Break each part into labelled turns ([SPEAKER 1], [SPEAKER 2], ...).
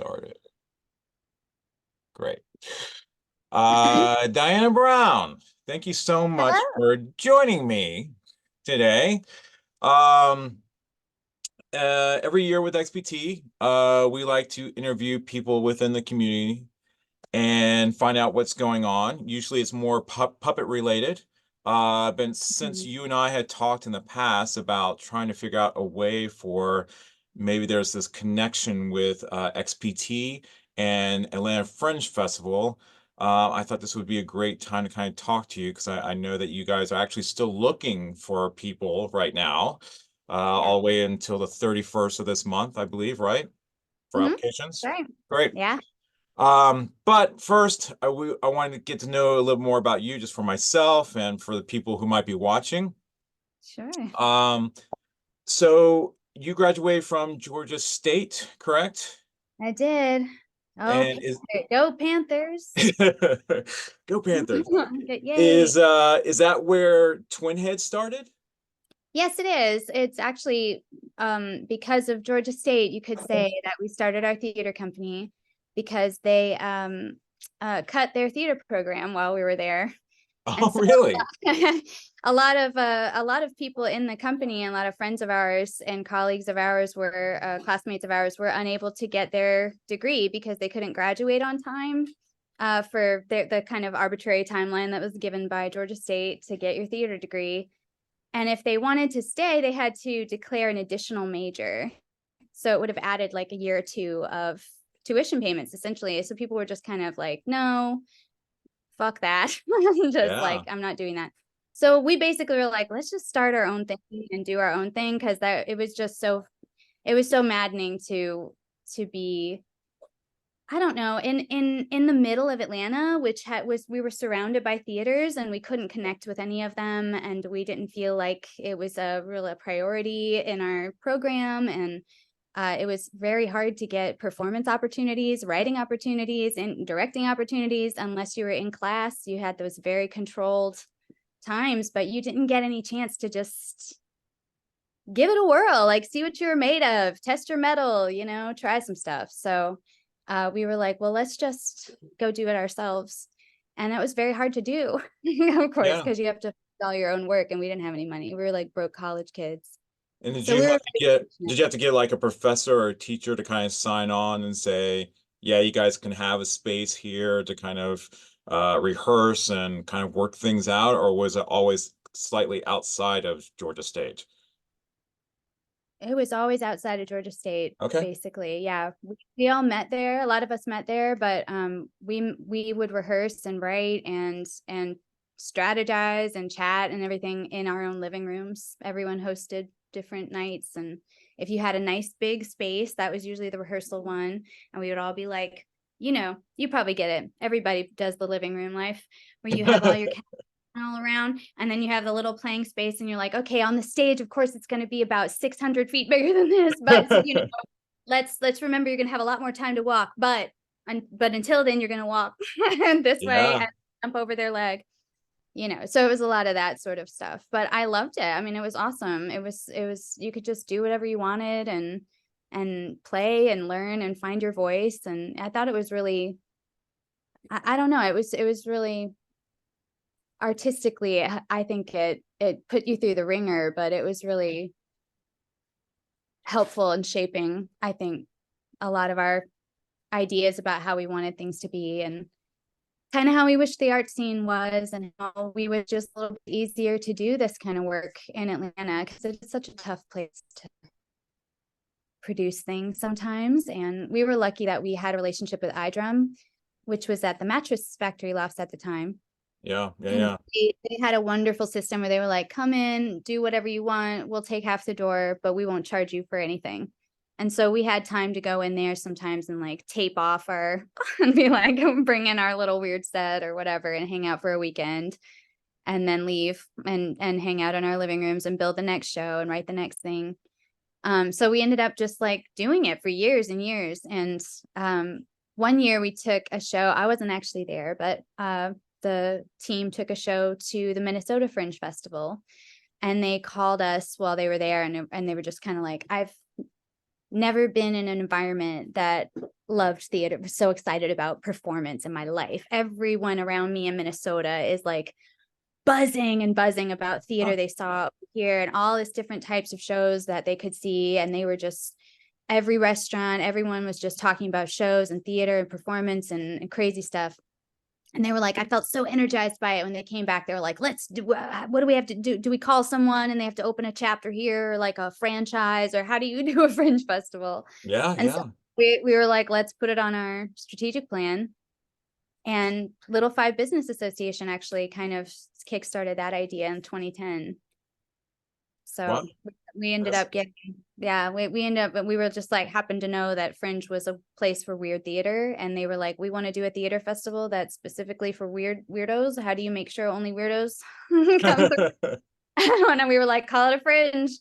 [SPEAKER 1] started. Great. Diana Brown, thank you so much
[SPEAKER 2] Hello.
[SPEAKER 1] for joining me today. Um, every year with XPT, we like to interview people within the community and find out what's going on. Usually it's more puppet related. But since
[SPEAKER 2] Mhm.
[SPEAKER 1] you and I had talked in the past about trying to figure out a way for maybe there's this connection with XPT and Atlanta Fringe Festival, I thought this would be a great time to kind of talk to you because I know that you guys are actually still looking for people right now,
[SPEAKER 2] Yeah.
[SPEAKER 1] all the way until the 31st of this month, I believe, right? For
[SPEAKER 2] hmm
[SPEAKER 1] applications.
[SPEAKER 2] Right.
[SPEAKER 1] Great.
[SPEAKER 2] Yeah.
[SPEAKER 1] But first, I wanted to get to know a little more about you just for myself and for the people who might be watching.
[SPEAKER 2] Sure.
[SPEAKER 1] Um, so you graduated from Georgia State, correct?
[SPEAKER 2] I did. Oh,
[SPEAKER 1] And is
[SPEAKER 2] Go Panthers.
[SPEAKER 1] Go Panthers.
[SPEAKER 2] Yay.
[SPEAKER 1] Is that where Twin Head started?
[SPEAKER 2] Yes, it is. It's actually because of Georgia State, you could say that we started our theater company because they cut their theater program while we were there.
[SPEAKER 1] Oh,
[SPEAKER 2] And so
[SPEAKER 1] really?
[SPEAKER 2] a lot of people in the company and a lot of friends of ours and colleagues of ours were classmates of ours were unable to get their degree because they couldn't graduate on time for the kind of arbitrary timeline that was given by Georgia State to get your theater degree. And if they wanted to stay, they had to declare an additional major. So it would have added like a year or two of tuition payments essentially. So people were just kind of like, no, fuck that. Just like,
[SPEAKER 1] Yeah.
[SPEAKER 2] I'm not doing that. So we basically were like, let's just start our own thing and do our own thing because that it was so maddening to be, I don't know, in the middle of Atlanta, which was we were surrounded by theaters and we couldn't connect with any of them, and we didn't feel like it was a priority in our program, and it was very hard to get performance opportunities, writing opportunities, and directing opportunities unless you were in class. You had those very controlled times, but you didn't get any chance to just give it a whirl, like see what you're made of, test your metal, try some stuff. So we were like, well, let's just go do it ourselves. And that was very hard to do, of course,
[SPEAKER 1] Yeah.
[SPEAKER 2] because you have to do all your own work and we didn't have any money. We were like broke college kids.
[SPEAKER 1] And
[SPEAKER 2] So we were very
[SPEAKER 1] did
[SPEAKER 2] fortunate.
[SPEAKER 1] you have to get like a professor or a teacher to kind of sign on and say, yeah, you guys can have a space here to kind of rehearse and kind of work things out, or was it always slightly outside of Georgia State?
[SPEAKER 2] It was always outside of Georgia State,
[SPEAKER 1] Okay.
[SPEAKER 2] basically. Yeah, we all met there. A lot of us met there, but we would rehearse and write and strategize and chat and everything in our own living rooms. Everyone hosted different nights, and if you had a nice big space, that was usually the rehearsal one, and we would all be like, you probably get it. Everybody does the living room life where you have all your all around, and then you have the little playing space and you're like, okay, on the stage of course it's going to be about 600 feet bigger than this, but let's remember you're going to have a lot more time to walk, but until then you're going to walk this way
[SPEAKER 1] Yeah.
[SPEAKER 2] and jump over their leg, so it was a lot of that sort of stuff, but I loved it. I mean, it was awesome. It was you could just do whatever you wanted and play and learn and find your voice, and I thought it was really, I don't know, it was really artistically, I think it put you through the ringer, but it was really helpful in shaping, I think, a lot of our ideas about how we wanted things to be and kind of how we wish the art scene was, and how we would just a little bit easier to do this kind of work in Atlanta because it's such a tough place to produce things sometimes. And we were lucky that we had a relationship with iDrum, which was at the Mattress Factory Lofts at the time.
[SPEAKER 1] Yeah. Yeah.
[SPEAKER 2] And
[SPEAKER 1] Yeah.
[SPEAKER 2] they had a wonderful system where they were like, come in, do whatever you want. We'll take half the door, but we won't charge you for anything. And so we had time to go in there sometimes and like tape off our and be like, bring in our little weird set or whatever and hang out for a weekend and then leave and hang out in our living rooms and build the next show and write the next thing. So we ended up just like doing it for years and years. And one year we took a show. I wasn't actually there, but the team took a show to the Minnesota Fringe Festival, and they called us while they were there, and they were just kind of like, I've never been in an environment that loved theater, was so excited about performance in my life. Everyone around me in Minnesota is like buzzing and buzzing about
[SPEAKER 1] Huh.
[SPEAKER 2] theater they saw here and all this different types of shows that they could see. And they were just, every restaurant, everyone was just talking about shows and theater and performance and crazy stuff. And they were like, I felt so energized by it when they came back. They were like, let's do, what do we have to do? Do we call someone and they have to open a chapter here, or like a franchise, or how do you do a fringe festival?
[SPEAKER 1] Yeah,
[SPEAKER 2] And so
[SPEAKER 1] yeah.
[SPEAKER 2] we were like, let's put it on our strategic plan. And Little Five Business Association actually kind of kickstarted that idea in 2010.
[SPEAKER 1] Wow.
[SPEAKER 2] So we ended
[SPEAKER 1] That's
[SPEAKER 2] up getting, yeah, we ended up, we were just like, happened to know that Fringe was a place for weird theater. And they were like, we want to do a theater festival that's specifically for weirdos. How do you make sure only weirdos come through? And we were like, call it a Fringe.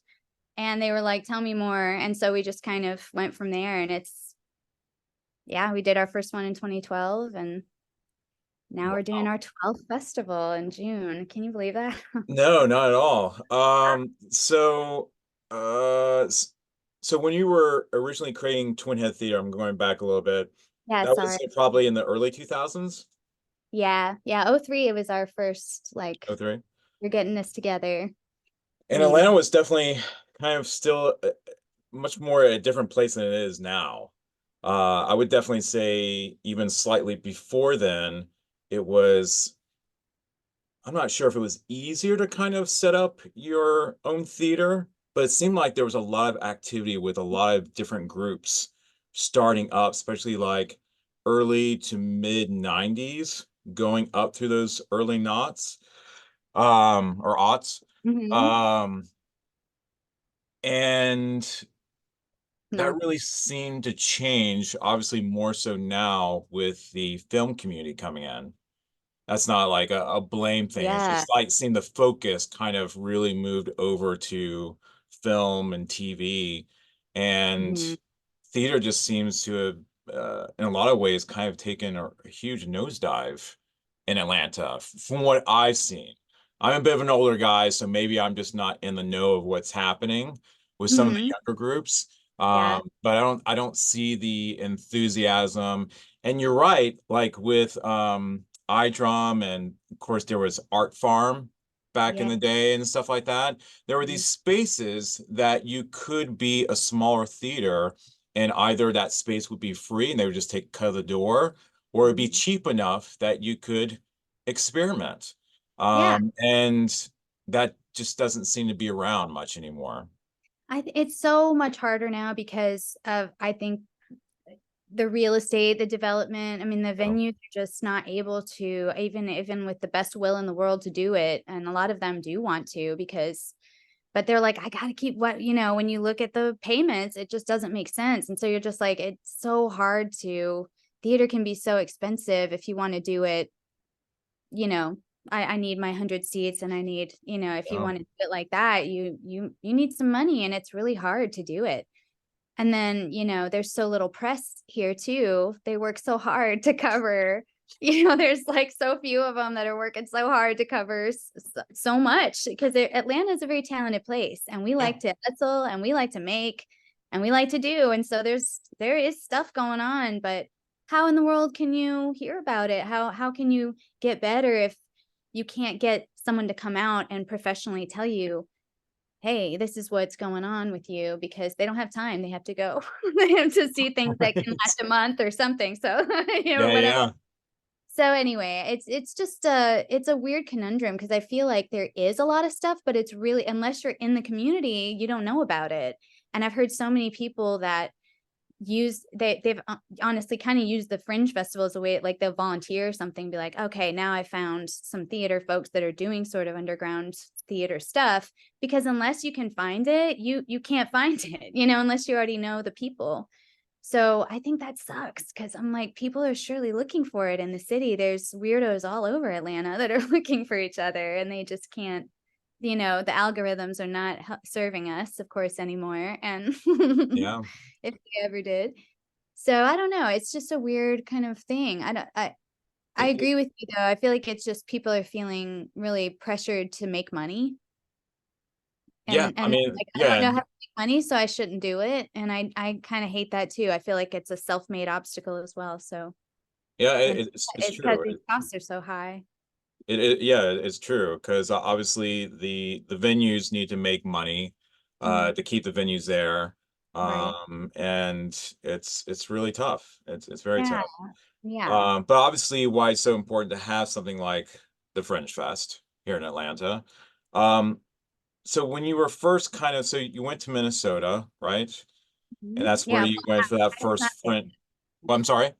[SPEAKER 2] And they were like, tell me more. And so we just kind of went from there. And it's, yeah, we did our first one in 2012. And now we're doing
[SPEAKER 1] wow.
[SPEAKER 2] our 12th festival in June. Can you believe that?
[SPEAKER 1] No, not at all. So when you were originally creating Twin Head Theater, I'm going back a little bit.
[SPEAKER 2] Yeah,
[SPEAKER 1] That was
[SPEAKER 2] sorry.
[SPEAKER 1] probably in the early 2000s.
[SPEAKER 2] Yeah, yeah. Oh, 03, it was our first, like,
[SPEAKER 1] Oh, three.
[SPEAKER 2] we're getting this together
[SPEAKER 1] And
[SPEAKER 2] meeting.
[SPEAKER 1] Atlanta was definitely kind of still much more a different place than it is now. I would definitely say even slightly before then, it was, I'm not sure if it was easier to kind of set up your own theater, but it seemed like there was a lot of activity with a lot of different groups starting up, especially like early to mid 90s, going up through those early knots, or aughts.
[SPEAKER 2] Hmm.
[SPEAKER 1] Um, and that
[SPEAKER 2] No.
[SPEAKER 1] really seemed to change, obviously more so now with the film community coming in. That's not like a blame thing. It's
[SPEAKER 2] Yeah.
[SPEAKER 1] just like seeing the focus kind of really moved over to film and TV. And
[SPEAKER 2] Hmm.
[SPEAKER 1] theater just seems to have, in a lot of ways, kind of taken a huge nosedive in Atlanta, from what I've seen. I'm a bit of an older guy, so maybe I'm just not in the know of what's happening with some of the
[SPEAKER 2] Hmm.
[SPEAKER 1] younger groups.
[SPEAKER 2] Yeah.
[SPEAKER 1] But I don't see the enthusiasm. And you're right, like with iDrum, and of course there was Art Farm back in
[SPEAKER 2] Yeah.
[SPEAKER 1] the day and stuff like that. There were
[SPEAKER 2] Mhm.
[SPEAKER 1] these spaces that you could be a smaller theater, and either that space would be free and they would just take cut of the door, or it'd be
[SPEAKER 2] Mhm.
[SPEAKER 1] cheap enough that you could experiment.
[SPEAKER 2] Yeah.
[SPEAKER 1] And that just doesn't seem to be around much anymore.
[SPEAKER 2] It's so much harder now because of, I think, the real estate, the development. I mean, the
[SPEAKER 1] Oh,
[SPEAKER 2] venues are just not able to, even with the best will in the world to do it. And a lot of them do want to because, but they're like, I gotta keep what, when you look at the payments, it just doesn't make sense. And so you're just like, it's so hard to, theater can be so expensive if you want to do it, you know, I need my 100 seats and I need, if you
[SPEAKER 1] yeah,
[SPEAKER 2] want to do it like that, you need some money and it's really hard to do it. And then, there's so little press here too. They work so hard to cover, there's like so few of them that are working so hard to cover so much because Atlanta is a very talented place and we
[SPEAKER 1] yeah,
[SPEAKER 2] like to hustle and we like to make and we like to do. And so there is stuff going on, but how in the world can you hear about it? How can you get better if you can't get someone to come out and professionally tell you, hey, this is what's going on with you, because they don't have time. They have to go. They have to see things that can
[SPEAKER 1] right.
[SPEAKER 2] last a month or something. So,
[SPEAKER 1] Yeah,
[SPEAKER 2] whatever.
[SPEAKER 1] yeah,
[SPEAKER 2] So anyway, it's just it's a weird conundrum because I feel like there is a lot of stuff, but it's really, unless you're in the community, you don't know about it. And I've heard so many people that they've honestly kind of used the Fringe Festival as a way, like they'll volunteer or something, be like, okay, now I found some theater folks that are doing sort of underground theater stuff, because unless you can find it, you can't find it, unless you already know the people. So I think that sucks because I'm like, people are surely looking for it in the city. There's weirdos all over Atlanta that are looking for each other and they just can't, the algorithms are not serving us, of course, anymore. And
[SPEAKER 1] yeah.
[SPEAKER 2] if they ever did. So I don't know. It's just a weird kind of thing. I
[SPEAKER 1] It,
[SPEAKER 2] agree with you though. I feel like it's just people are feeling really pressured to make money.
[SPEAKER 1] yeah,
[SPEAKER 2] And
[SPEAKER 1] I
[SPEAKER 2] they're
[SPEAKER 1] mean,
[SPEAKER 2] like, I don't
[SPEAKER 1] yeah,
[SPEAKER 2] know how to make money, so I shouldn't do it. And I kind of hate that too. I feel like it's a self-made obstacle as well. So,
[SPEAKER 1] Yeah,
[SPEAKER 2] and
[SPEAKER 1] it's
[SPEAKER 2] it's because
[SPEAKER 1] true.
[SPEAKER 2] these costs are so high.
[SPEAKER 1] Yeah, it's true because obviously the venues need to make money
[SPEAKER 2] Mhm.
[SPEAKER 1] to keep the venues there.
[SPEAKER 2] Right.
[SPEAKER 1] And it's really tough. It's very
[SPEAKER 2] Yeah.
[SPEAKER 1] tough.
[SPEAKER 2] Yeah.
[SPEAKER 1] But obviously why it's so important to have something like the Fringe Fest here in Atlanta. Um, so when you were first so you went to Minnesota, right? And
[SPEAKER 2] Mhm.
[SPEAKER 1] that's where
[SPEAKER 2] Yeah.
[SPEAKER 1] you went for that
[SPEAKER 2] I was not
[SPEAKER 1] first
[SPEAKER 2] there.
[SPEAKER 1] Fringe. Well, I'm sorry.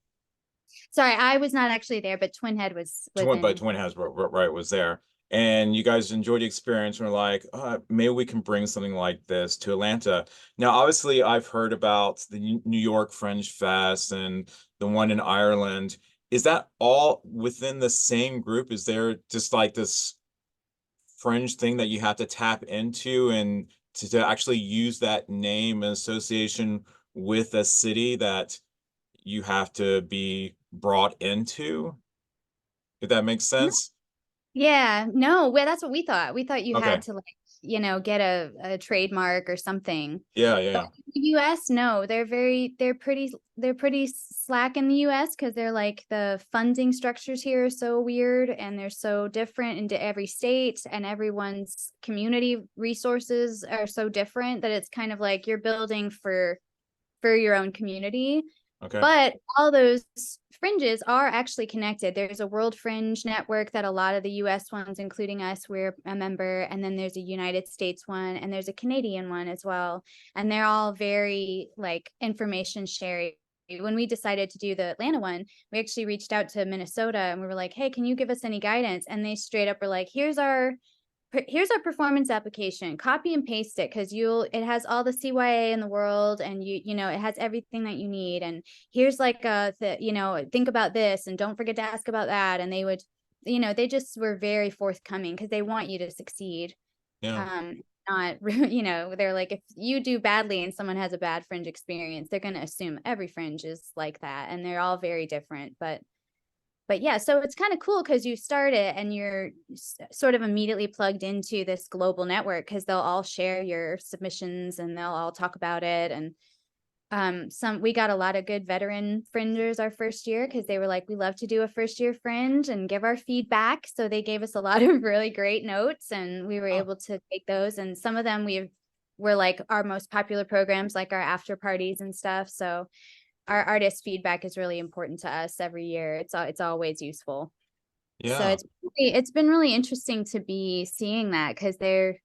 [SPEAKER 2] Sorry, I was not actually there, but Twin Head was
[SPEAKER 1] But
[SPEAKER 2] in.
[SPEAKER 1] Twin House, right, was there. And you guys enjoyed the experience and were like, maybe we can bring something like this to Atlanta. Now, obviously, I've heard about the New York Fringe Fest and the one in Ireland. Is that all within the same group? Is there just like this fringe thing that you have to tap into and to actually use that name and association with a city that you have to be brought into? If that makes sense?
[SPEAKER 2] Yeah, no, well, that's what we thought. We thought you
[SPEAKER 1] Okay.
[SPEAKER 2] had to like, get a trademark or something.
[SPEAKER 1] Yeah,
[SPEAKER 2] But
[SPEAKER 1] yeah,
[SPEAKER 2] in the US, no, they're pretty slack in the US because they're like the funding structures here are so weird and they're so different into every state and everyone's community resources are so different that it's kind of like you're building for your own community.
[SPEAKER 1] yeah. Okay.
[SPEAKER 2] But all those fringes are actually connected. There's a World Fringe network that a lot of the US ones, including us, we're a member. And then there's a United States one and there's a Canadian one as well. And they're all very like information sharing. When we decided to do the Atlanta one, we actually reached out to Minnesota and we were like, hey, can you give us any guidance? And they straight up were like, here's our performance application, copy and paste it because it has all the CYA in the world and it has everything that you need. And here's like think about this and don't forget to ask about that. And they would, they just were very forthcoming because they want you to succeed.
[SPEAKER 1] Yeah.
[SPEAKER 2] Not they're like, if you do badly and someone has a bad fringe experience, they're going to assume every fringe is like that, and they're all very different. But yeah, so it's kind of cool because you start it and you're sort of immediately plugged into this global network because they'll all share your submissions and they'll all talk about it. And we got a lot of good veteran fringers our first year because they were like, we love to do a first year fringe and give our feedback. So they gave us a lot of really great notes and we were
[SPEAKER 1] Oh,
[SPEAKER 2] able to take those. And some of them were like our most popular programs, like our after parties and stuff. So our artist feedback is really important to us every year. It's always useful. So
[SPEAKER 1] yeah.
[SPEAKER 2] it's been really interesting to be seeing that because they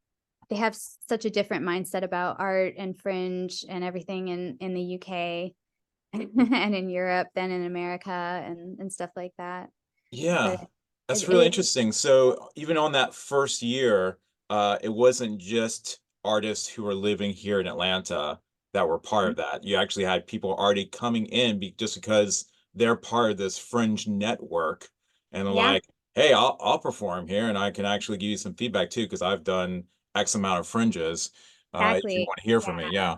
[SPEAKER 2] have such a different mindset about art and fringe and everything in the UK and in Europe than in America and stuff like that. But
[SPEAKER 1] Yeah. That's really
[SPEAKER 2] it
[SPEAKER 1] interesting. So even on that first year, it wasn't just artists who were living here in Atlanta that were part of that. You actually had people already coming in just because they're part of this fringe network and they're
[SPEAKER 2] yeah,
[SPEAKER 1] like, hey, I'll perform here and I can actually give you some feedback too, because I've done X amount of fringes. If you
[SPEAKER 2] exactly.
[SPEAKER 1] want to hear from me, yeah.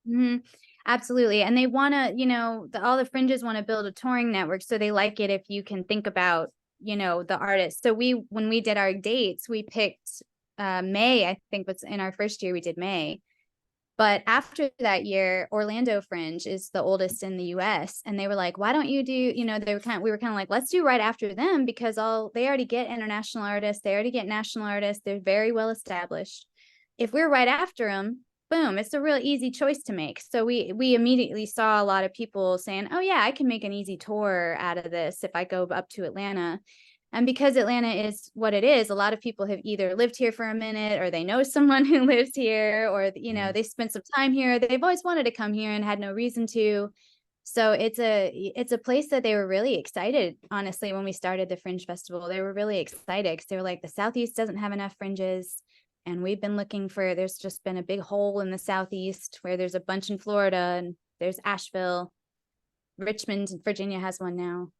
[SPEAKER 2] Mhm. Absolutely. And they want to, all the fringes want to build a touring network. So they like it if you can think about, the artists. So when we did our dates, we picked May, I think was in our first year, we did May. But after that year, Orlando Fringe is the oldest in the US. And they were like, why don't you do, we were kind of like, let's do right after them because they already get international artists. They already get national artists. They're very well established. If we're right after them, boom, it's a real easy choice to make. So we immediately saw a lot of people saying, oh yeah, I can make an easy tour out of this if I go up to Atlanta. And because Atlanta is what it is, a lot of people have either lived here for a minute or they know someone who lives here or,
[SPEAKER 1] Mhm.
[SPEAKER 2] they spent some time here. They've always wanted to come here and had no reason to. So it's a place that they were really excited, honestly, when we started the Fringe Festival. They were really excited because they were like, the Southeast doesn't have enough fringes. And we've been looking there's just been a big hole in the Southeast where there's a bunch in Florida and there's Asheville. Richmond, Virginia has one now,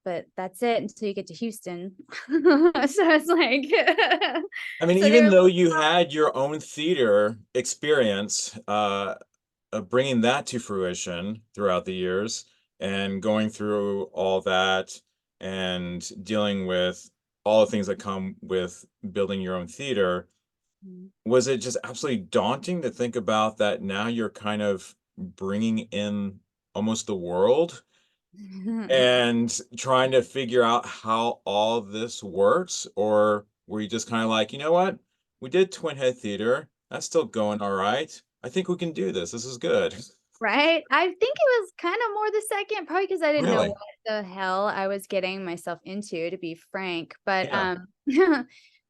[SPEAKER 2] but that's it until you get to Houston. So it's like,
[SPEAKER 1] I mean,
[SPEAKER 2] so they
[SPEAKER 1] even
[SPEAKER 2] were
[SPEAKER 1] though you had your own theater experience, bringing that to fruition throughout the years and going through all that and dealing with all the things that come with building your own theater, Was it just absolutely daunting to think about that now you're kind of bringing in almost the world and trying to figure out how all this works? Or were you just kind of like, you know what? We did Twin Head Theater. That's still going all right. I think we can do this. This is good.
[SPEAKER 2] Right? I think it was kind of more the second, probably because I didn't know
[SPEAKER 1] Really?
[SPEAKER 2] what the hell I was getting myself into, to be frank. But
[SPEAKER 1] Yeah.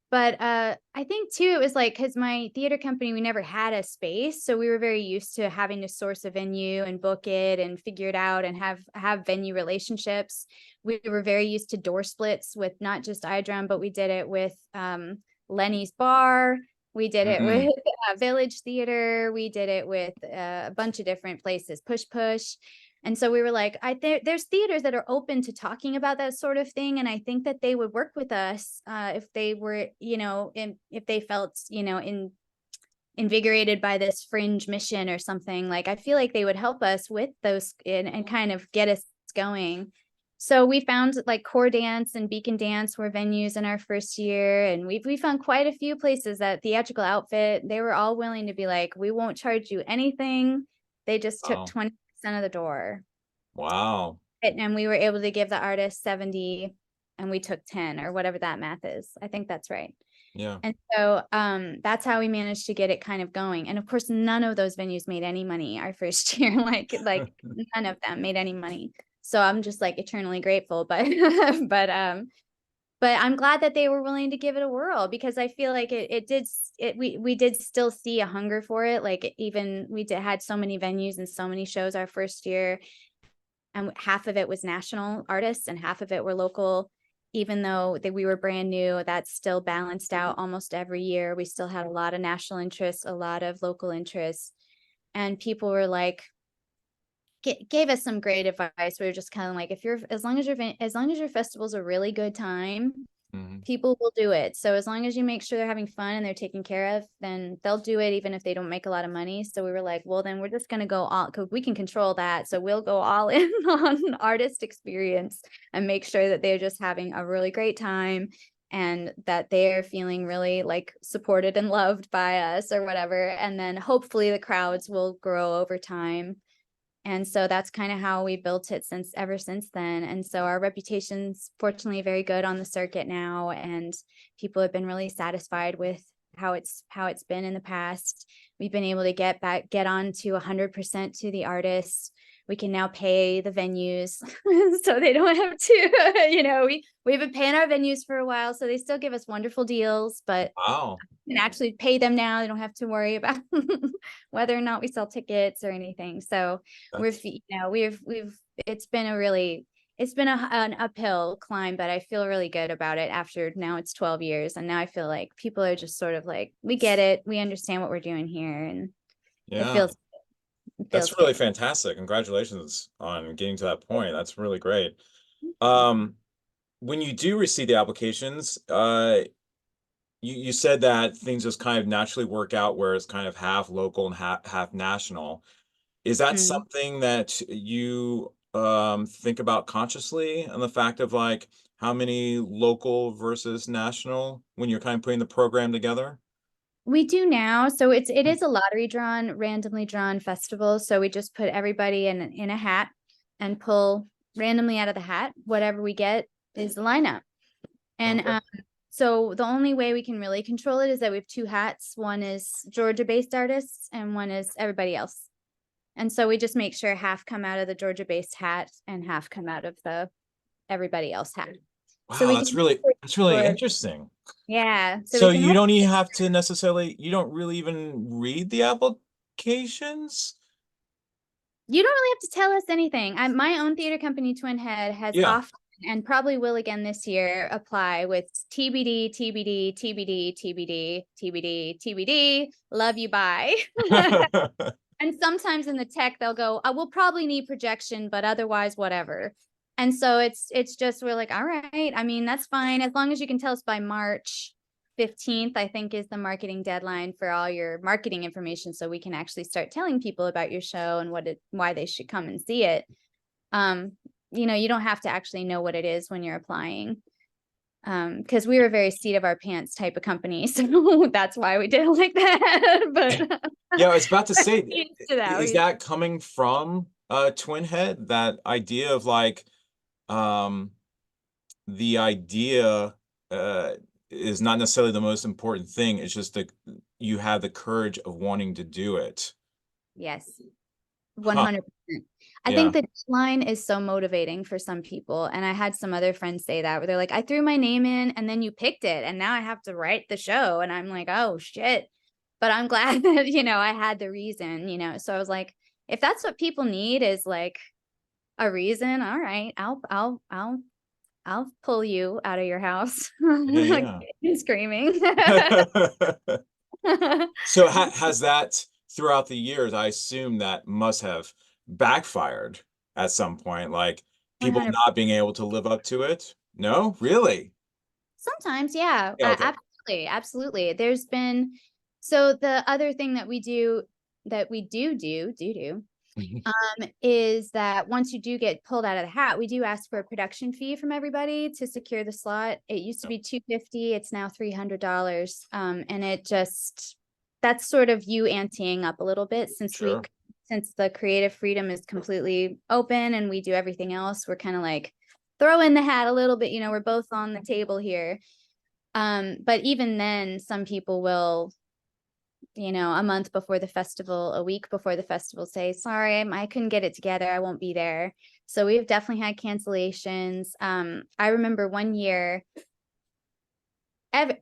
[SPEAKER 2] but I think too, it was like because my theater company, we never had a space. So we were very used to having to source a venue and book it and figure it out and have venue relationships. We were very used to door splits with not just iDrum, but we did it with Lenny's Bar. We did it with
[SPEAKER 1] Mm-hmm.
[SPEAKER 2] Village Theater. We did it with a bunch of different places, Push Push. And so we were like, there's theaters that are open to talking about that sort of thing. And I think that they would work with us if they were, if they felt, invigorated by this fringe mission or something. Like, I feel like they would help us with those and kind of get us going. So we found like Core Dance and Beacon Dance were venues in our first year, and we found quite a few places that Theatrical Outfit, they were all willing to be like, we won't charge you anything. They just took
[SPEAKER 1] Wow.
[SPEAKER 2] 20% of the door.
[SPEAKER 1] Wow.
[SPEAKER 2] And we were able to give the artist 70 and we took 10 or whatever that math is. I think that's right.
[SPEAKER 1] Yeah.
[SPEAKER 2] And so that's how we managed to get it kind of going. And of course, none of those venues made any money our first year. Like none of them made any money. So I'm just like eternally grateful. But but I'm glad that they were willing to give it a whirl, because I feel like we did still see a hunger for it. Like, even had so many venues and so many shows our first year, and half of it was national artists and half of it were local. Even though that we were brand new, that still balanced out almost every year. We still had a lot of national interest, a lot of local interest, and people were like, gave us some great advice. We were just kind of like, if you're, as long as your festival's a really good time,
[SPEAKER 1] Hmm.
[SPEAKER 2] people will do it. So as long as you make sure they're having fun and they're taken care of, then they'll do it even if they don't make a lot of money. So we were like, well, then we're just going to go all, because we can control that. So we'll go all in on artist experience and make sure that they're just having a really great time and that they're feeling really like supported and loved by us or whatever. And then hopefully the crowds will grow over time. And so that's kind of how we built it ever since then. And so our reputation's fortunately very good on the circuit now, and people have been really satisfied with how it's been in the past. We've been able to get on to 100% to the artists. We can now pay the venues so they don't have to, we've been paying our venues for a while, so they still give us wonderful deals, but
[SPEAKER 1] Wow.
[SPEAKER 2] can actually pay them now. They don't have to worry about whether or not we sell tickets or anything. So
[SPEAKER 1] That's
[SPEAKER 2] it's been an uphill climb, but I feel really good about it after now it's 12 years. And now I feel like people are just sort of like, we get it. We understand what we're doing here. And it
[SPEAKER 1] yeah.
[SPEAKER 2] feels, it feels
[SPEAKER 1] That's really
[SPEAKER 2] good.
[SPEAKER 1] fantastic. Congratulations on getting to that point. That's really great.
[SPEAKER 2] Yeah.
[SPEAKER 1] Um, when you do receive the applications, you said that things just kind of naturally work out where it's kind of half local and half national. Is that
[SPEAKER 2] Mm.
[SPEAKER 1] something that you think about consciously, and the fact of like how many local versus national when you're kind of putting the program together?
[SPEAKER 2] We do now. So it is a lottery randomly drawn festival. So we just put everybody in a hat and pull randomly out of the hat. Whatever we get is the lineup. And
[SPEAKER 1] Okay.
[SPEAKER 2] so the only way we can really control it is that we have two hats. One is Georgia-based artists and one is everybody else. And so we just make sure half come out of the Georgia-based hat and half come out of the everybody else hat. So
[SPEAKER 1] Wow,
[SPEAKER 2] we can
[SPEAKER 1] that's really
[SPEAKER 2] or
[SPEAKER 1] interesting.
[SPEAKER 2] yeah, so we
[SPEAKER 1] So
[SPEAKER 2] can
[SPEAKER 1] you don't even have to necessarily, you don't really even read the applications?
[SPEAKER 2] you don't really have to tell us anything. My own theater company, Twin Head, has
[SPEAKER 1] Yeah.
[SPEAKER 2] often and probably will again this year apply with TBD, TBD, TBD, TBD, TBD, TBD. Love you, bye. And sometimes in the tech, they'll go, I will probably need projection, but otherwise, whatever. And so it's just, we're like, all right. I mean, that's fine. As long as you can tell us by March 15th, I think is the marketing deadline for all your marketing information. So we can actually start telling people about your show and why they should come and see it. Um, you don't have to actually know what it is when you're applying. Because we were a very seat of our pants type of company, so that's why we did it like that. But
[SPEAKER 1] Yeah, I was about to say,
[SPEAKER 2] we're used to that. We're
[SPEAKER 1] is
[SPEAKER 2] used
[SPEAKER 1] that coming from Twin Head? That idea of like um the idea uh is not necessarily the most important thing. It's just that you have the courage of wanting to do it.
[SPEAKER 2] Yes,
[SPEAKER 1] Huh.
[SPEAKER 2] 100%. I think
[SPEAKER 1] Yeah.
[SPEAKER 2] the line is so motivating for some people. And I had some other friends say that where they're like, I threw my name in and then you picked it. And now I have to write the show. And I'm like, oh shit. But I'm glad that, I had the reason. So I was like, if that's what people need is like a reason, all right, I'll pull you out of your house. Like
[SPEAKER 1] Yeah,
[SPEAKER 2] screaming.
[SPEAKER 1] yeah. So has that throughout the years, I assume that must have backfired at some point, like people
[SPEAKER 2] 100.
[SPEAKER 1] not being able to live up to it? No? Really?
[SPEAKER 2] Sometimes, yeah,
[SPEAKER 1] Yeah, okay.
[SPEAKER 2] absolutely, absolutely. There's been so the other thing that we do that we do is that once you do get pulled out of the hat, we do ask for a production fee from everybody to secure the slot. It used to
[SPEAKER 1] Yep.
[SPEAKER 2] be 250, it's now $300. And it just that's sort of you anteing up a little bit
[SPEAKER 1] Sure.
[SPEAKER 2] since the creative freedom is completely open and we do everything else, we're kind of like throw in the hat a little bit, we're both on the table here. But even then, some people will a month before the festival, a week before the festival, say, sorry, I couldn't get it together. I won't be there. So we've definitely had cancellations. I remember one year, ev-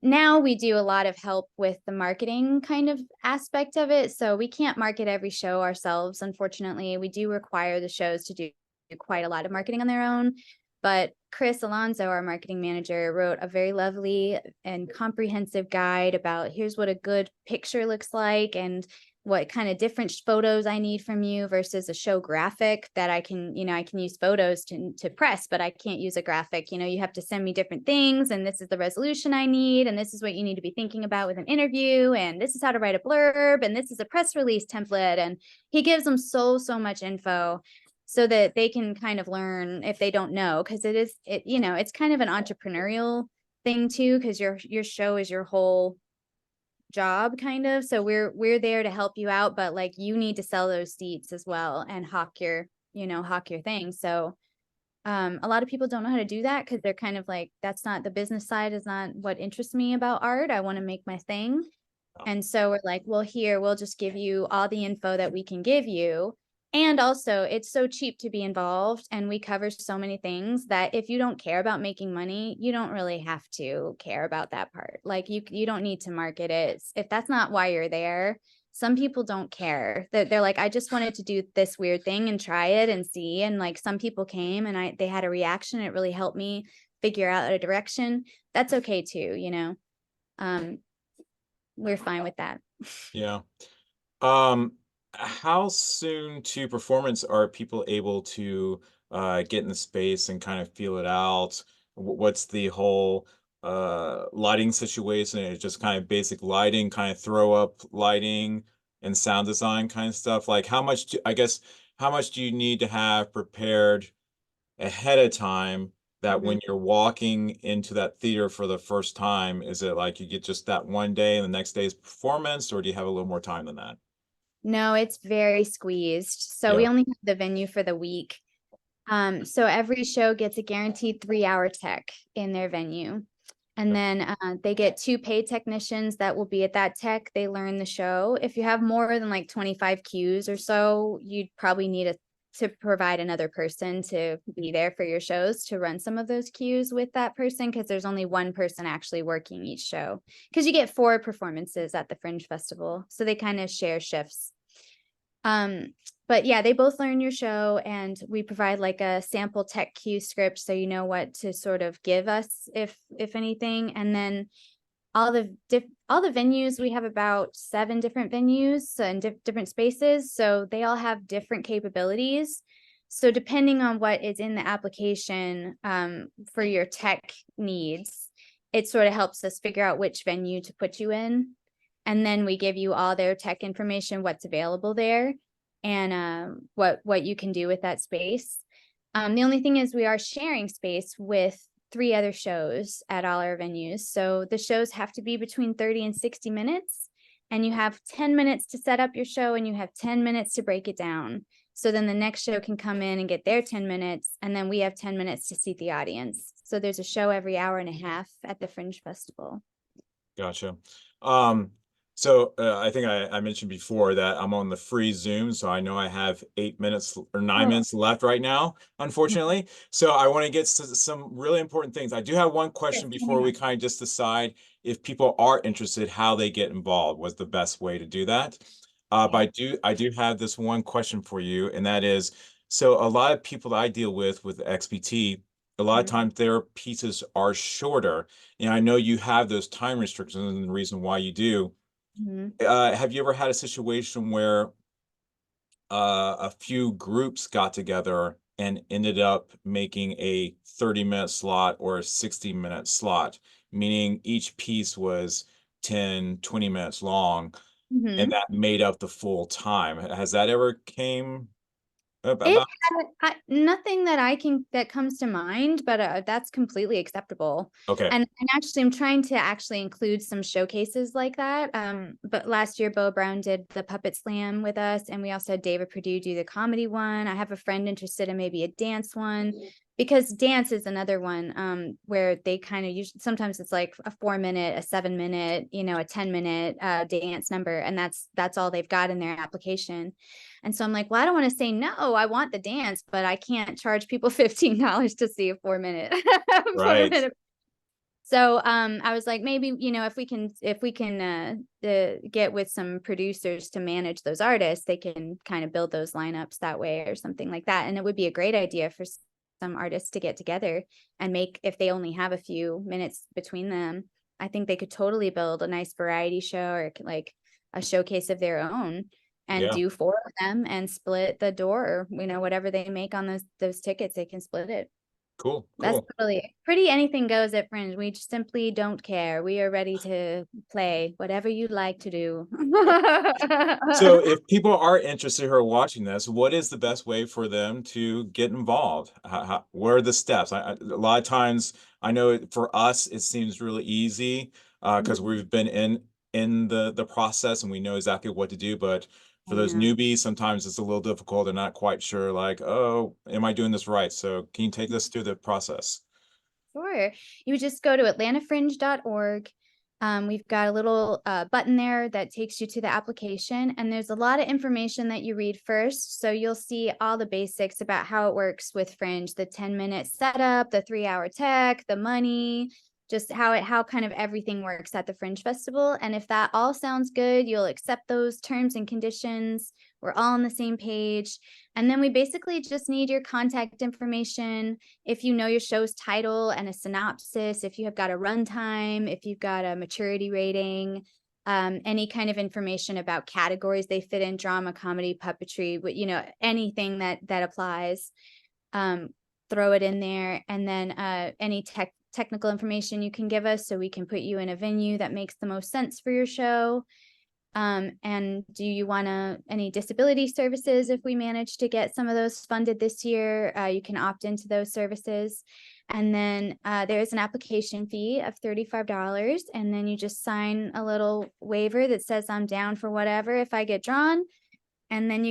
[SPEAKER 2] now we do a lot of help with the marketing kind of aspect of it. So we can't market every show ourselves. Unfortunately, we do require the shows to do quite a lot of marketing on their own. But Chris Alonso, our marketing manager, wrote a very lovely and comprehensive guide about here's what a good picture looks like and what kind of different photos I need from you versus a show graphic that I can use photos to press, but I can't use a graphic. You have to send me different things, and this is the resolution I need, and this is what you need to be thinking about with an interview, and this is how to write a blurb, and this is a press release template. And he gives them so much info so that they can kind of learn if they don't know, because it's kind of an entrepreneurial thing too, because your show is your whole job kind of, so we're there to help you out, but like you need to sell those seats as well and hawk your thing. So a lot of people don't know how to do that because they're kind of like, that's not the business side, is not what interests me about art. I want to make my thing. And so we're like, well, here, we'll just give you all the info that we can give you. And also, it's so cheap to be involved, and we cover so many things that if you don't care about making money, you don't really have to care about that part. Like you don't need to market it. If that's not why you're there, some people don't care. They're like, I just wanted to do this weird thing and try it and see. And like some people came and they had a reaction. It really helped me figure out a direction. That's okay too. Um, we're fine with that.
[SPEAKER 1] Yeah. Um, how soon to performance are people able to get in the space and kind of feel it out? What's the whole lighting situation? It's just kind of basic lighting, kind of throw up lighting and sound design kind of stuff. Like I guess how much do you need to have prepared ahead of time that
[SPEAKER 2] Mhm.
[SPEAKER 1] when you're walking into that theater for the first time, is it like you get just that one day and the next day's performance, or do you have a little more time than that?
[SPEAKER 2] No, it's very squeezed. So
[SPEAKER 1] Yeah.
[SPEAKER 2] we only have the venue for the week. So every show gets a guaranteed 3-hour tech in their venue. And then they get 2 paid technicians that will be at that tech. They learn the show. If you have more than like 25 cues or so, you'd probably need to provide another person to be there for your shows to run some of those cues with that person, because there's only one person actually working each show. Because you get 4 performances at the Fringe Festival, so they kind of share shifts. Um, but yeah, they both learn your show, and we provide like a sample tech cue script so you know what to sort of give us if anything. And then all the venues, we have about 7 different venues and different spaces, so they all have different capabilities. So depending on what is in the application for your tech needs, it sort of helps us figure out which venue to put you in. And then we give you all their tech information, what's available there, and what you can do with that space. The only thing is we are sharing space with 3 other shows at all our venues. So the shows have to be between 30 and 60 minutes, and you have 10 minutes to set up your show and you have 10 minutes to break it down. So then the next show can come in and get their 10 minutes, and then we have 10 minutes to seat the audience. So there's a show every hour and a half at the Fringe Festival.
[SPEAKER 1] Gotcha. Um, I think I mentioned before that I'm on the free Zoom, so I know I have 8 minutes or nine
[SPEAKER 2] Oh,
[SPEAKER 1] minutes left right now, unfortunately. So I want to get to some really important things. I do have one
[SPEAKER 2] yes,
[SPEAKER 1] question
[SPEAKER 2] let me
[SPEAKER 1] before we
[SPEAKER 2] know.
[SPEAKER 1] kind of just decide if people are interested, how they get involved was the best way to do that. But
[SPEAKER 2] Okay.
[SPEAKER 1] I do have this one question for you, and that is, so a lot of people that I deal with XPT, a lot of
[SPEAKER 2] Mhm.
[SPEAKER 1] times their pieces are shorter. And I know you have those time restrictions and the reason why you do.
[SPEAKER 2] Mhm.
[SPEAKER 1] Have you ever had a situation where a few groups got together and ended up making a 30-minute slot or a 60-minute slot, meaning each piece was 10, 20 minutes long, and
[SPEAKER 2] Mhm.
[SPEAKER 1] that made up the full time? Has that ever came
[SPEAKER 2] It
[SPEAKER 1] about?
[SPEAKER 2] nothing that I can that comes to mind, but, that's completely acceptable.
[SPEAKER 1] Okay.
[SPEAKER 2] And actually, I'm trying to actually include some showcases like that. But last year, Bo Brown did the Puppet Slam with us, and we also had David Perdue do the comedy one. I have a friend interested in maybe a dance one, because dance is another one, where they kind of usually sometimes it's like a 4 minute, a 7 minute, a 10 minute dance number, and that's all they've got in their application. And so I'm like, well, I don't want to say no. I want the dance, but I can't charge people $15 to see a 4 minute 4
[SPEAKER 1] Right.
[SPEAKER 2] minute. So I was like, maybe, if we can get with some producers to manage those artists, they can kind of build those lineups that way or something like that. And it would be a great idea for some artists to get together and make, if they only have a few minutes between them, I think they could totally build a nice variety show or like a showcase of their own and
[SPEAKER 1] Yeah.
[SPEAKER 2] do 4 of them and split the door, whatever they make on those tickets, they can split it.
[SPEAKER 1] Cool.
[SPEAKER 2] That's
[SPEAKER 1] Cool.
[SPEAKER 2] totally pretty anything goes at Fringe. We just simply don't care. We are ready to play whatever you'd like to do.
[SPEAKER 1] So if people are interested who are watching this, what is the best way for them to get involved? What are the steps? A lot of times, I know for us it seems really easy because we've been in the process and we know exactly what to do. But for those
[SPEAKER 2] Yeah.
[SPEAKER 1] newbies, sometimes it's a little difficult. They're not quite sure, like, oh, am I doing this right? So can you take us through the process?
[SPEAKER 2] Sure. You would just go to atlantafringe.org. We've got a little button there that takes you to the application, and there's a lot of information that you read first. So you'll see all the basics about how it works with Fringe, the 10-minute setup, the 3-hour tech, the money, just how kind of everything works at the Fringe Festival. And if that all sounds good, you'll accept those terms and conditions. We're all on the same page. And then we basically just need your contact information, if you know your show's title and a synopsis, if you have got a runtime, if you've got a maturity rating, any kind of information about categories they fit in, drama, comedy, puppetry, anything that applies, um, throw it in there. And then any technical information you can give us so we can put you in a venue that makes the most sense for your show. And do you want any disability services? If we manage to get some of those funded this year, you can opt into those services. And then there is an application fee of $35. And then you just sign a little waiver that says I'm down for whatever if I get drawn. And then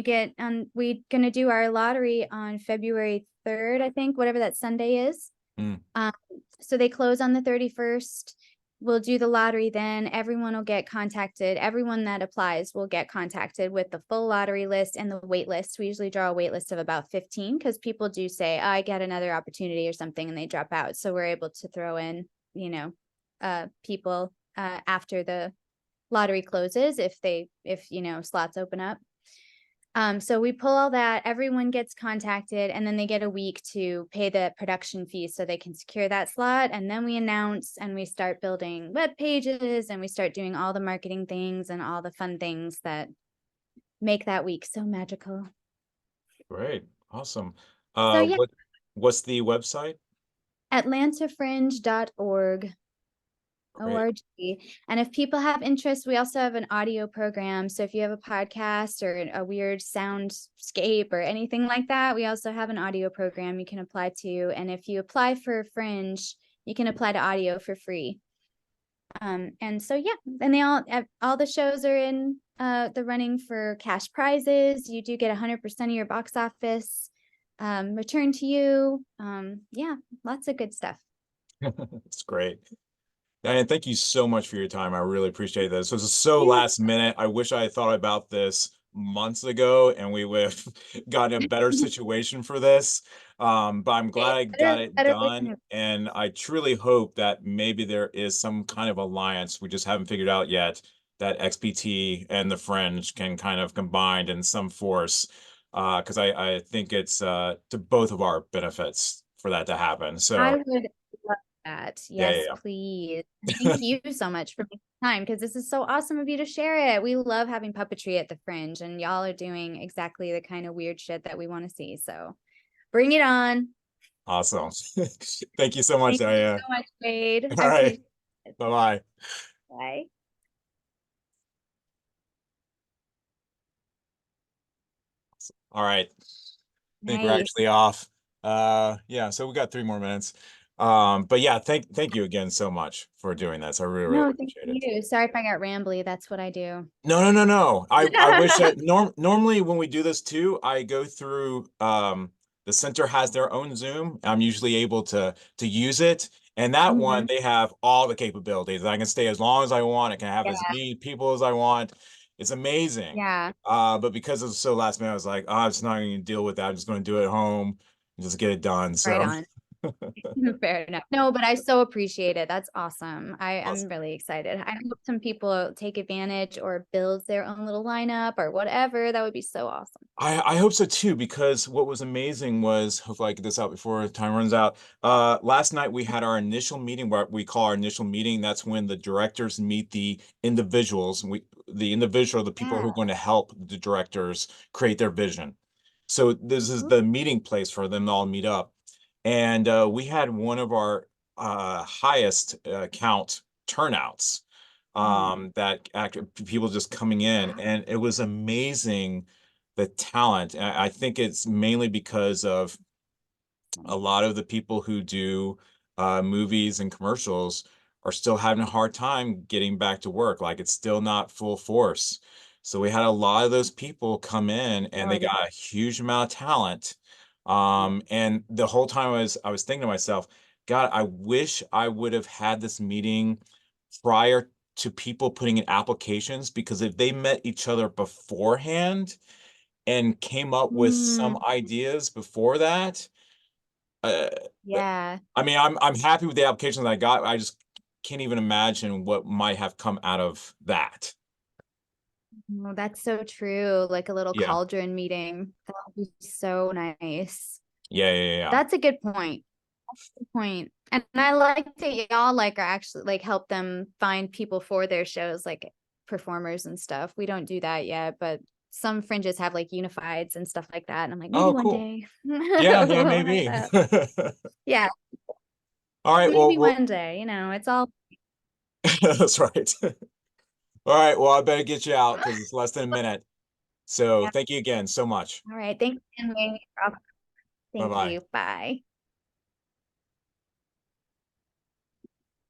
[SPEAKER 2] we're going to do our lottery on February 3rd, I think, whatever that Sunday is.
[SPEAKER 1] Mm,
[SPEAKER 2] Um, so they close on the 31st. We'll do the lottery then. Everyone will get contacted. Everyone that applies will get contacted with the full lottery list and the wait list. We usually draw a wait list of about 15 because people do say, I get another opportunity or something, and they drop out. So we're able to throw in, people after the lottery closes if slots open up. So we pull all that, everyone gets contacted, and then they get a week to pay the production fee so they can secure that slot. And then we announce and we start building web pages and we start doing all the marketing things and all the fun things that make that week so magical.
[SPEAKER 1] great. Awesome.
[SPEAKER 2] So yeah,
[SPEAKER 1] What's the website?
[SPEAKER 2] atlantafringe.org.
[SPEAKER 1] Great.
[SPEAKER 2] ORG. And if people have interest, we also have an audio program. So if you have a podcast or a weird soundscape or anything like that, we also have an audio program you can apply to. And if you apply for Fringe, you can apply to audio for free. And so yeah, and all the shows are in the running for cash prizes. You do get 100% of your box office returned to you. Yeah, lots of good stuff.
[SPEAKER 1] It's great. And thank you so much for your time. I really appreciate this. This is so
[SPEAKER 2] Yeah.
[SPEAKER 1] last minute. I wish I had thought about this months ago and we would have gotten a better situation for this. But I'm glad I got it
[SPEAKER 2] Better late
[SPEAKER 1] done.
[SPEAKER 2] than
[SPEAKER 1] And I truly hope that maybe there is some kind of alliance we just haven't figured out yet that XPT and the Fringe can kind of combine in some force. Because I think it's to both of our benefits for that to happen.
[SPEAKER 2] I
[SPEAKER 1] So
[SPEAKER 2] would love that.
[SPEAKER 1] yeah,
[SPEAKER 2] Yes,
[SPEAKER 1] yeah,
[SPEAKER 2] please.
[SPEAKER 1] yeah.
[SPEAKER 2] Thank you so much for making time because this is so awesome of you to share it. We love having puppetry at the Fringe, and y'all are doing exactly the kind of weird shit that we want to see. So bring it on.
[SPEAKER 1] Awesome. Thank you so much,
[SPEAKER 2] Thank you
[SPEAKER 1] Diane.
[SPEAKER 2] so much, Wade.
[SPEAKER 1] All
[SPEAKER 2] I
[SPEAKER 1] right.
[SPEAKER 2] appreciate it.
[SPEAKER 1] Bye-bye.
[SPEAKER 2] Bye.
[SPEAKER 1] All right. I think we're
[SPEAKER 2] Nice.
[SPEAKER 1] actually off. Yeah, so we got 3 more minutes. But yeah, thank you again so much for doing this. I really, really
[SPEAKER 2] No, thank
[SPEAKER 1] appreciate it.
[SPEAKER 2] you. Sorry if I got rambly. That's what I do.
[SPEAKER 1] No, no, no, no. I wish that normally when we do this too, I go through the center has their own Zoom. I'm usually able to use it. And that one,
[SPEAKER 2] Mhm.
[SPEAKER 1] they have all the capabilities. I can stay as long as I want. I can have
[SPEAKER 2] Yeah.
[SPEAKER 1] as many people as I want. It's amazing.
[SPEAKER 2] Yeah.
[SPEAKER 1] But because it was so last minute, I was like, oh, I'm just not going to deal with that. I'm just going to do it at home and just get it done.
[SPEAKER 2] Right
[SPEAKER 1] So
[SPEAKER 2] on. Fair enough. No, but I so appreciate it. That's awesome. I'm
[SPEAKER 1] awesome.
[SPEAKER 2] really excited. I hope some people take advantage or build their own little lineup or whatever. That would be so awesome.
[SPEAKER 1] I hope so too, because what was amazing was, hopefully I get this out before time runs out. Last night we had our initial meeting, what we call our initial meeting. That's when the directors meet the individuals. The individual, the people who are
[SPEAKER 2] Yeah.
[SPEAKER 1] going to help the directors create their vision. So this is
[SPEAKER 2] Ooh.
[SPEAKER 1] the meeting place for them to all meet up. And we had one of our highest count turnouts
[SPEAKER 2] Mm.
[SPEAKER 1] that people just coming in,
[SPEAKER 2] Wow.
[SPEAKER 1] and it was amazing the talent. I think it's mainly because of a lot of the people who do movies and commercials are still having a hard time getting back to work. Like it's still not full force. So we had a lot of those people come in and they
[SPEAKER 2] Valid.
[SPEAKER 1] got a huge amount of talent. And the whole time I was thinking to myself, God, I wish I would have had this meeting prior to people putting in applications, because if they met each other beforehand and came up with some
[SPEAKER 2] Mm,
[SPEAKER 1] ideas before that, uh,
[SPEAKER 2] yeah.
[SPEAKER 1] I mean, I'm happy with the applications I got. I just can't even imagine what might have come out of that.
[SPEAKER 2] Oh, that's so true. Like a little
[SPEAKER 1] Yeah.
[SPEAKER 2] cauldron meeting. That would be so nice.
[SPEAKER 1] Yeah, yeah, yeah.
[SPEAKER 2] That's a good point. Good point. And I like that y'all like are actually like help them find people for their shows, like performers and stuff. We don't do that yet, but some fringes have like unifieds and stuff like that. And I'm like, maybe
[SPEAKER 1] Oh,
[SPEAKER 2] one
[SPEAKER 1] cool.
[SPEAKER 2] day
[SPEAKER 1] Yeah, yeah,
[SPEAKER 2] we'll have
[SPEAKER 1] maybe.
[SPEAKER 2] that. Yeah,
[SPEAKER 1] All right,
[SPEAKER 2] maybe
[SPEAKER 1] well,
[SPEAKER 2] one day, it's all
[SPEAKER 1] that's right. All right, well, I better get you out because it's less than a minute. So
[SPEAKER 2] yeah.
[SPEAKER 1] thank you again so much.
[SPEAKER 2] All right. Thanks, Anyway. Thank
[SPEAKER 1] Bye-bye.
[SPEAKER 2] you. Bye.